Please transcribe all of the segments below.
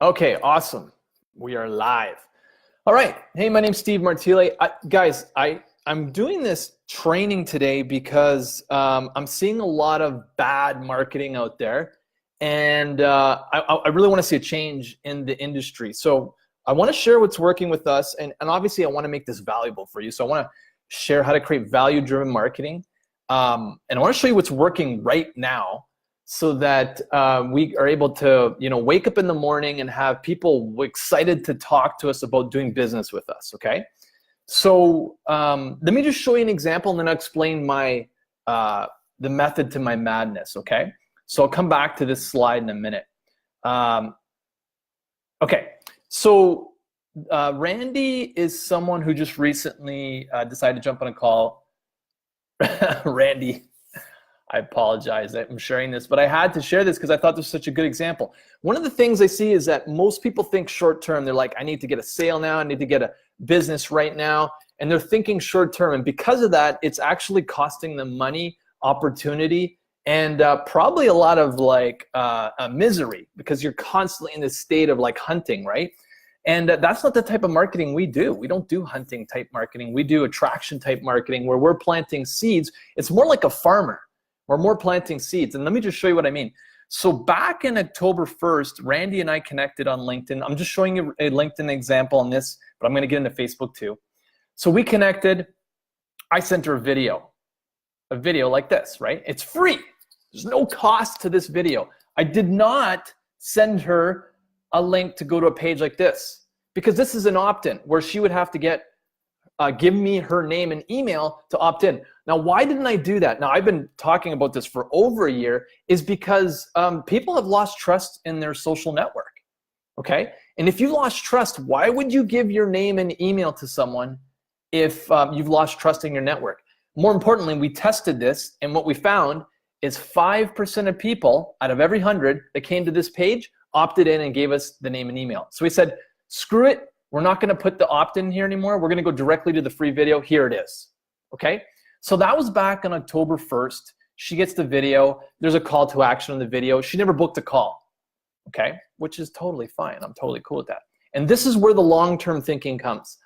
Okay, awesome. We are live. All right. Hey, my name's Steve Martile. Guys, I'm doing this training today because I'm seeing a lot of bad marketing out there, and I really want to see a change in the industry. So I want to share what's working with us, and obviously I want to make this valuable for you. So I want to share how to create value-driven marketing, and I want to show you what's working right now, so that we are able to, wake up in the morning and have people excited to talk to us about doing business with us. Okay, so let me just show you an example, and then I'll explain my the method to my madness. Okay, so I'll come back to this slide in a minute. Okay, so Randy is someone who just recently decided to jump on a call. Randy, I apologize, I'm sharing this, but I had to share this because I thought this was such a good example. One of the things I see is that most people think short term. They're like, I need to get a sale now, I need to get a business right now, and they're thinking short term. And because of that, it's actually costing them money, opportunity, and probably a lot of misery, because you're constantly in this state of hunting, right? And that's not the type of marketing we do. We don't do hunting type marketing. We do attraction type marketing, where we're planting seeds. It's more like a farmer. We're more planting seeds. And let me just show you what I mean. So back in October 1st, Randy and I connected on LinkedIn. I'm just showing you a LinkedIn example on this, but I'm going to get into Facebook too. So we connected. I sent her a video like this, right? It's free. There's no cost to this video. I did not send her a link to go to a page like this, because this is an opt-in where she would have to give me her name and email to opt in. Now, why didn't I do that? Now, I've been talking about this for over a year, is because people have lost trust in their social network, okay? And if you've lost trust, why would you give your name and email to someone if you've lost trust in your network? More importantly, we tested this, and what we found is 5% of people out of every 100 that came to this page opted in and gave us the name and email. So we said, screw it. We're not going to put the opt-in here anymore. We're going to go directly to the free video. Here it is. Okay? So that was back on October 1st. She gets the video. There's a call to action on the video. She never booked a call. Okay? Which is totally fine. I'm totally cool with that. And this is where the long-term thinking comes.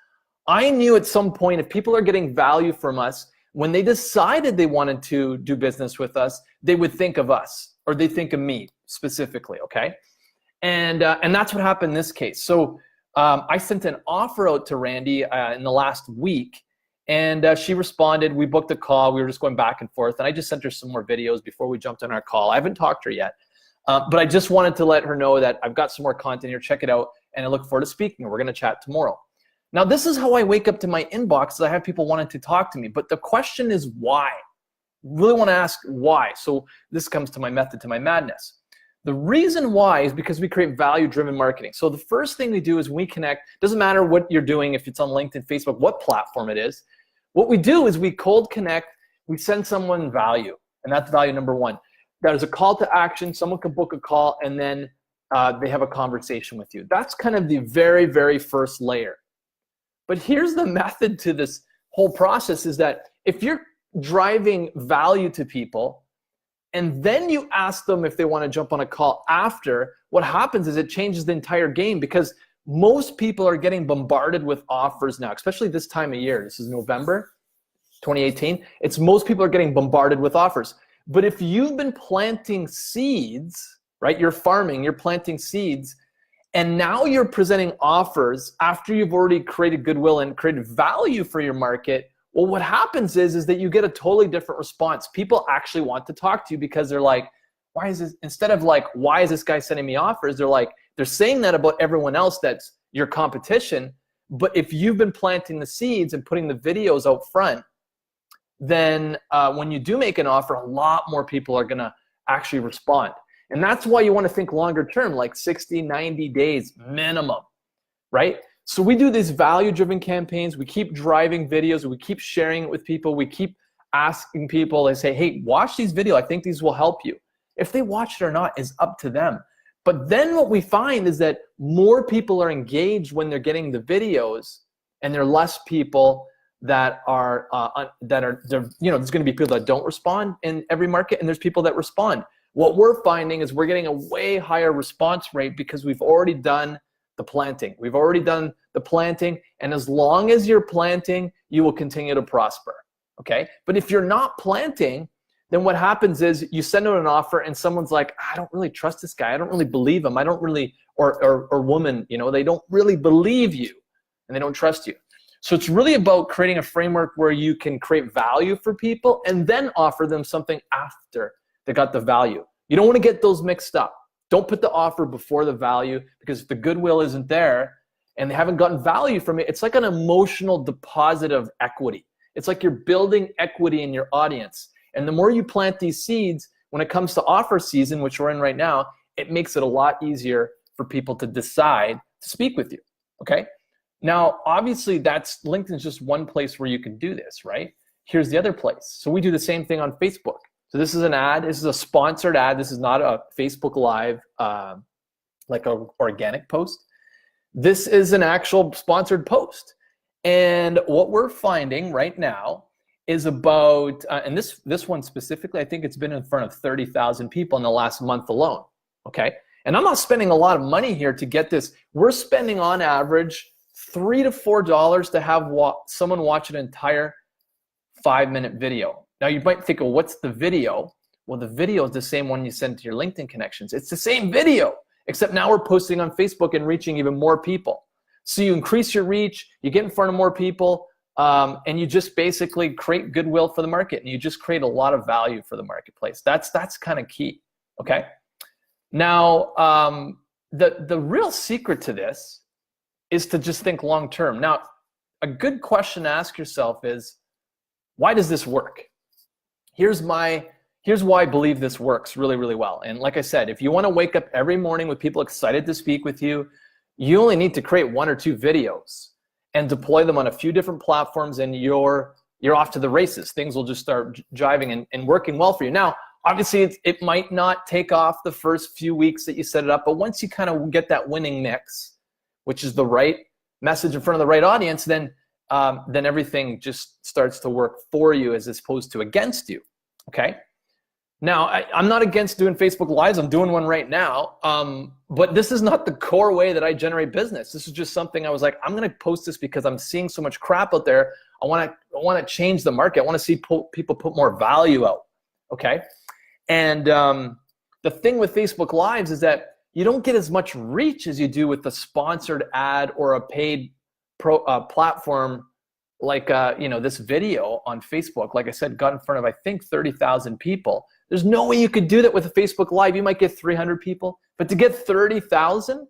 I knew at some point, if people are getting value from us, when they decided they wanted to do business with us, they would think of us, or they think of me specifically. Okay? And that's what happened in this case. So I sent an offer out to Randy in the last week, and she responded. We booked a call. We were just going back and forth, and I just sent her some more videos before we jumped on our call. I haven't talked to her yet, but I just wanted to let her know that I've got some more content here. Check it out, and I look forward to speaking. We're going to chat tomorrow. Now, this is how I wake up to my inbox. I have people wanting to talk to me, but the question is why? Really want to ask why. So this comes to my method to my madness. The reason why is because we create value-driven marketing. So the first thing we do is we connect. Doesn't matter what you're doing, if it's on LinkedIn, Facebook, what platform it is. What we do is we cold connect. We send someone value, and that's value number one. There's a call to action. Someone can book a call, and then they have a conversation with you. That's kind of the very, very first layer. But here's the method to this whole process, is that if you're driving value to people, and then you ask them if they want to jump on a call after, what happens is it changes the entire game, because most people are getting bombarded with offers now, especially this time of year. This is November 2018. Most people are getting bombarded with offers. But if you've been planting seeds, right? You're farming, you're planting seeds, and now you're presenting offers after you've already created goodwill and created value for your market. Well, what happens is that you get a totally different response. People actually want to talk to you because they're like, why is this, instead of like, why is this guy sending me offers? They're saying that about everyone else that's your competition. But if you've been planting the seeds and putting the videos out front, then when you do make an offer, a lot more people are going to actually respond. And that's why you want to think longer term, like 60, 90 days minimum, right? So we do these value-driven campaigns. We keep driving videos. We keep sharing it with people. We keep asking people, they say, hey, watch these videos. I think these will help you. If they watch it or not is up to them. But then what we find is that more people are engaged when they're getting the videos, and there are less people that are, there's going to be people that don't respond in every market, and there's people that respond. What we're finding is we're getting a way higher response rate because we've already done the planting. We've already done the planting, and as long as you're planting, you will continue to prosper, okay? But if you're not planting, then what happens is you send out an offer and someone's like, I don't really trust this guy. I don't really believe him. I don't really, or woman, you know, they don't really believe you and they don't trust you. So it's really about creating a framework where you can create value for people and then offer them something after they got the value. You don't want to get those mixed up. Don't put the offer before the value, because if the goodwill isn't there and they haven't gotten value from it, it's like an emotional deposit of equity. It's like you're building equity in your audience. And the more you plant these seeds, when it comes to offer season, which we're in right now, it makes it a lot easier for people to decide to speak with you, okay? Now, obviously, LinkedIn's just one place where you can do this, right? Here's the other place. So we do the same thing on Facebook. So this is an ad. This is a sponsored ad. This is not a Facebook Live, like an organic post. This is an actual sponsored post. And what we're finding right now is about, and this one specifically, I think it's been in front of 30,000 people in the last month alone, okay? And I'm not spending a lot of money here to get this. We're spending on average $3 to $4 to have someone watch an entire 5-minute video. Now you might think, well, what's the video? Well, the video is the same one you send to your LinkedIn connections. It's the same video, except now we're posting on Facebook and reaching even more people. So you increase your reach, you get in front of more people, and you just basically create goodwill for the market, and you just create a lot of value for the marketplace. That's kind of key, okay? Now, the real secret to this is to just think long term. Now, a good question to ask yourself is, why does this work? Here's why I believe this works really, really well. And like I said, if you want to wake up every morning with people excited to speak with you, you only need to create 1 or 2 videos and deploy them on a few different platforms, and you're off to the races. Things will just start jiving and working well for you. Now, obviously, it might not take off the first few weeks that you set it up, but once you kind of get that winning mix, which is the right message in front of the right audience, then everything just starts to work for you as opposed to against you, okay? Now, I'm not against doing Facebook Lives. I'm doing one right now, but this is not the core way that I generate business. This is just something I was like, I'm gonna post this because I'm seeing so much crap out there. I wanna change the market. I wanna see people put more value out, okay? And the thing with Facebook Lives is that you don't get as much reach as you do with a sponsored ad or a paid platform like this video on Facebook. Like I said, got in front of, I think, 30,000 people. There's no way you could do that with a Facebook Live. You might get 300 people, but to get 30,000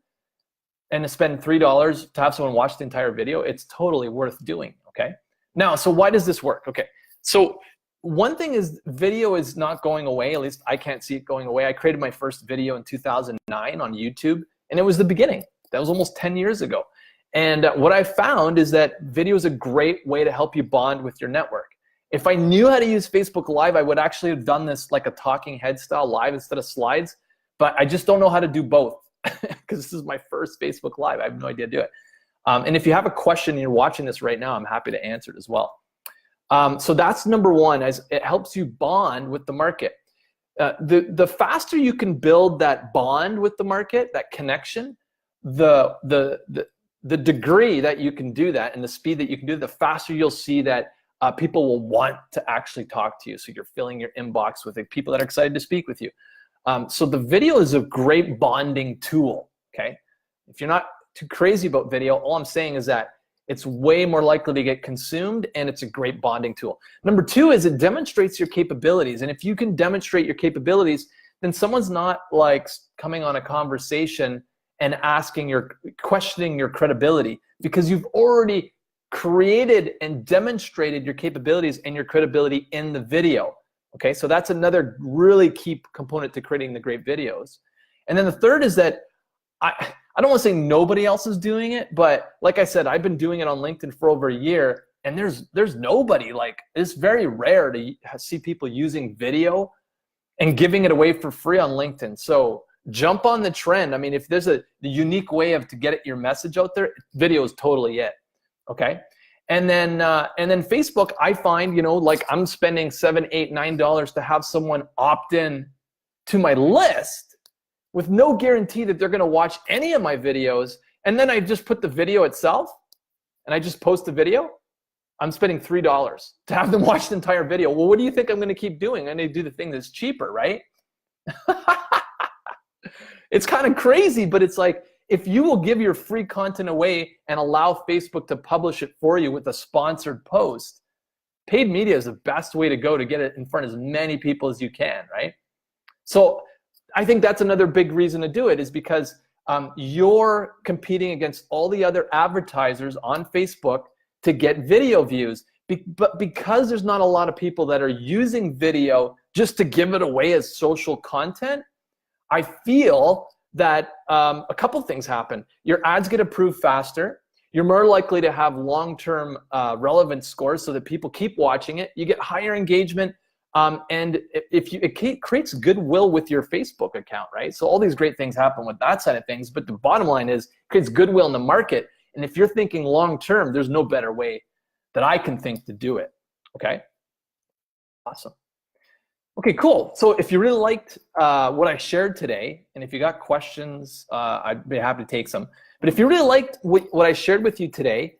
and to spend $3 to have someone watch the entire video, it's totally worth doing, okay? Now, so why does this work? Okay, so one thing is video is not going away. At least I can't see it going away. I created my first video in 2009 on YouTube, and it was the beginning. That was almost 10 years ago. And what I found is that video is a great way to help you bond with your network. If I knew how to use Facebook Live, I would actually have done this like a talking head style live instead of slides, but I just don't know how to do both because this is my first Facebook Live. I have no idea how to do it. And if you have a question and you're watching this right now, I'm happy to answer it as well. So that's number one, as it helps you bond with the market. The faster you can build that bond with the market, that connection, the degree that you can do that and the speed that you can do it, the faster you'll see that people will want to actually talk to you. So you're filling your inbox with people that are excited to speak with you. So the video is a great bonding tool, okay? If you're not too crazy about video, all I'm saying is that it's way more likely to get consumed, and it's a great bonding tool. Number two is it demonstrates your capabilities. And if you can demonstrate your capabilities, then someone's not like coming on a conversation and questioning your credibility, because you've already created and demonstrated your capabilities and your credibility in the video. Okay, so that's another really key component to creating the great videos. And then the third is that I don't want to say nobody else is doing it, but like I said, I've been doing it on LinkedIn for over a year, and there's nobody, like, it's very rare to see people using video and giving it away for free on LinkedIn. So jump on the trend. I mean, if there's a unique way to get your message out there, video is totally it. Okay. And then Facebook, I find, like I'm spending $7, $8, $9 to have someone opt in to my list with no guarantee that they're going to watch any of my videos, and then I just put the video itself and I just post the video, I'm spending $3 to have them watch the entire video. Well, what do you think I'm going to keep doing? I'm going to do the thing that's cheaper, right? It's kind of crazy, but it's like, if you will give your free content away and allow Facebook to publish it for you with a sponsored post, paid media is the best way to go to get it in front of as many people as you can, right? So I think that's another big reason to do it, is because you're competing against all the other advertisers on Facebook to get video views. But because there's not a lot of people that are using video just to give it away as social content, I feel that a couple things happen. Your ads get approved faster. You're more likely to have long-term relevance scores so that people keep watching it. You get higher engagement, and it creates goodwill with your Facebook account, right? So all these great things happen with that side of things, but the bottom line is it creates goodwill in the market. And if you're thinking long-term, there's no better way that I can think to do it, okay? Awesome. Okay, cool. So if you really liked what I shared today, and if you got questions, I'd be happy to take some. But if you really liked what I shared with you today,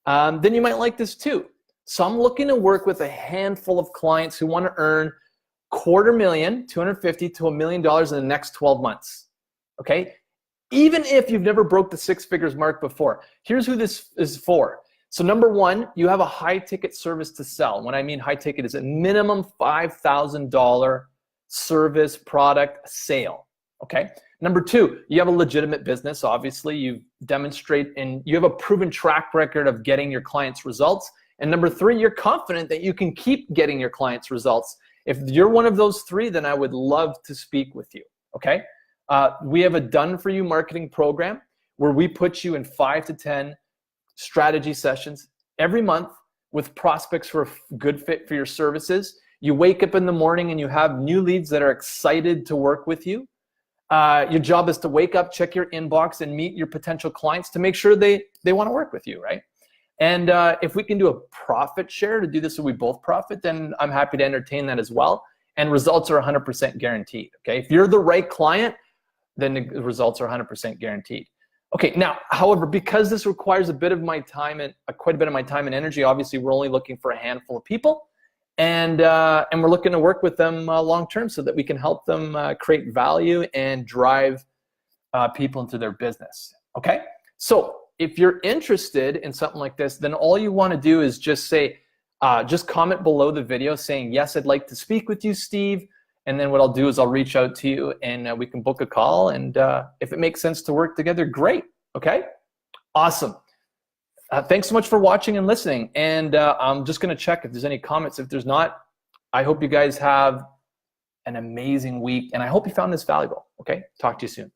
then you might like this too. So I'm looking to work with a handful of clients who want to earn $250,000, $250,000 to $1 million in the next 12 months, okay? Even if you've never broke the 6 figures mark before. Here's who this is for. So number one, you have a high ticket service to sell. When I mean high ticket, is a minimum $5,000 service product sale, okay? Number two, you have a legitimate business. Obviously, you demonstrate and you have a proven track record of getting your clients results. And number three, you're confident that you can keep getting your clients results. If you're one of those three, then I would love to speak with you, okay? We have a done-for-you marketing program where we put you in 5 to 10 strategy sessions every month with prospects who are a good fit for your services. You wake up in the morning and you have new leads that are excited to work with you. Your job is to wake up, check your inbox, and meet your potential clients to make sure they want to work with you, right? And if we can do a profit share to do this so we both profit, then I'm happy to entertain that as well. And results are 100% guaranteed, okay? If you're the right client, then the results are 100% guaranteed. Okay, now, however, because this requires a bit of my time and quite a bit of my time and energy, obviously we're only looking for a handful of people, and we're looking to work with them long term so that we can help them create value and drive people into their business. Okay, so if you're interested in something like this, then all you want to do is just say, just comment below the video saying, yes, I'd like to speak with you, Steve. And then what I'll do is I'll reach out to you and we can book a call. And if it makes sense to work together, great. Okay, awesome. Thanks so much for watching and listening. And I'm just going to check if there's any comments. If there's not, I hope you guys have an amazing week. And I hope you found this valuable. Okay, talk to you soon.